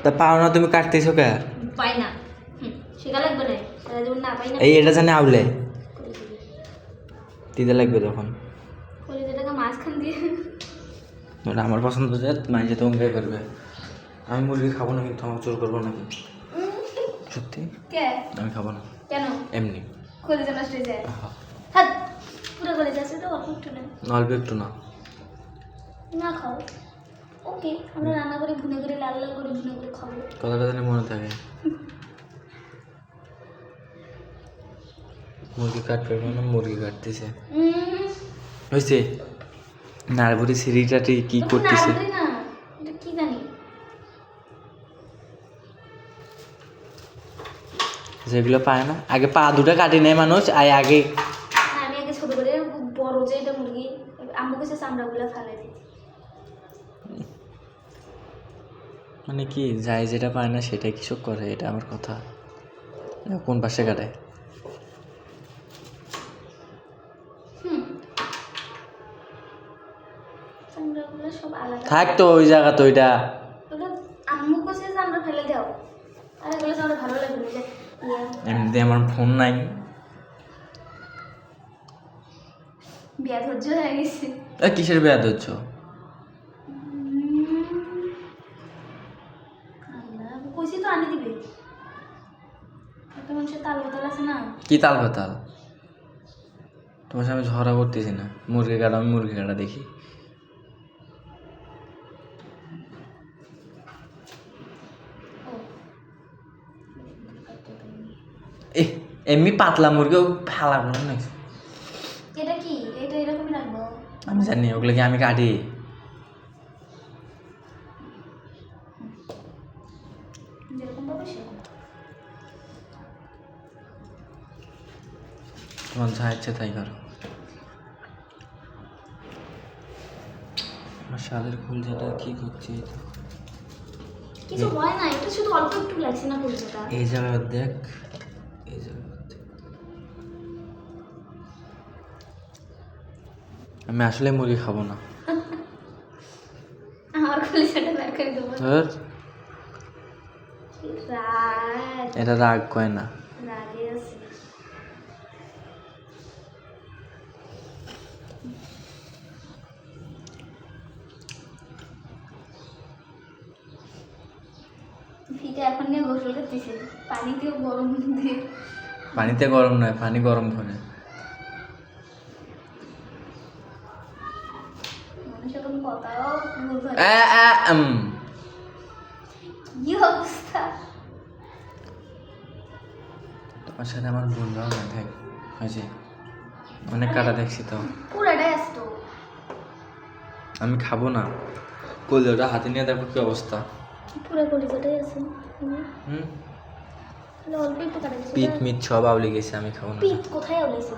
তা পাও না তুমি কাটতেছো কে? পাই না, সেটা লাগবে না, সারা জীবন না পাই না। এই এটা জানে আউলে দিতে লাগবে তখন। কলিজাটাকে মাঝখান দিয়ে ওটা আমার পছন্দ যে মাইজে তোমাকে করবে। আমি মুরগি খাবো না, কিন্তু আমাকে জোর করবো নাকি? সত্যি কে? আমি খাবো না। কেন? এমনি কলিজা নষ্ট হয়ে যায়। হ্যাঁ, পুরো কলিজা আছে তো, অল্প একটু নেই। অল্প একটু না। না খাও, ওকে, আমরা রান্না করে ভুনে করে লাল লাল করে ভুনে করে খাবো। কথাটা জানি মনে থাকে। মুরগি কাটবে মানে মুরগি কাটতেছে হয়েছে। নারবুরি সিঁড়িটাটি কি করতেছে? না, এটা কি জানি। যেগুলো পায় না, আগে পা দুটো কাটি নেয় মানুষ। আগে আমি আগে ছোট করে বড় যে এটা মুরগি, আম্মু কাছে চামড়াগুলো ফালাই দিই। মানে কি যাই যেটা পায় না সেটাই কিছু করে, এটা আমার কথা। কোন পাশে কাটে? চামড়াগুলো সব আলাদা থাকতো ওই জায়গা তো। ওইটা আম্মু কাছে চামড়া ফেলে দাও, আর এগুলো চামড়া ভালো লাগবে না। এমনিতে আমার ফোন নাই। বিয়া ধৈর্য হয়ে গেছে। কিসের বেয়াদ হচ্ছ? কইছি তো আনি দিবে। একটা মানুষের তাল বোতল আছে না? কি তাল পাতাল? তোমার সামনে ঝগড়া করতেছি না। মুরগি কাটা, আমি মুরগি কাটা দেখি। এমনি পাতলা মুরগি ফালা করে না। এটা কি? এটা এরকমই রাখবো? আমি জানি ওগুলো কি আমি কাটি। যেরকম পাবো সেরকম। তোমার যা ইচ্ছে তাই করো। আমার শালের কলজাটা কি করছে? কিছু হয় না, এটা শুধু অল্প একটু লাগছে না কলজাটা। এই জায়গায় দেখ, এই জায়গায় দেখ। আমি আসলে মুরগি খাবো না। আমার কলজাটা বের করে দেবো। রাগ, এটা রাগ কয় না। রাগে আছে। ফিটা এখন নিয়ে গোসল করতেছে, পানিতেও গরম দিয়ে। পানিতে গরম নয়, পানি গরম করে। মানুষের কোনো কথাও বলতে হয় না। কি অবস্থা! তোমার সাথে আমার বন্ধুরাও না থাক হয়েছে। অনেক কাটা দেখছি তো। পুরাটাই আসতো। আমি খাবো না। কলজাটা হাতে নিয়ে দেখো কি অবস্থা। পুরা কলিজাটাই আছে। হুম, অল্প একটু কাটা গেছে। পিঠ মিট সব আউলে গেছে। আমি খাবো না। পিঠ কোথায় আউলেছে?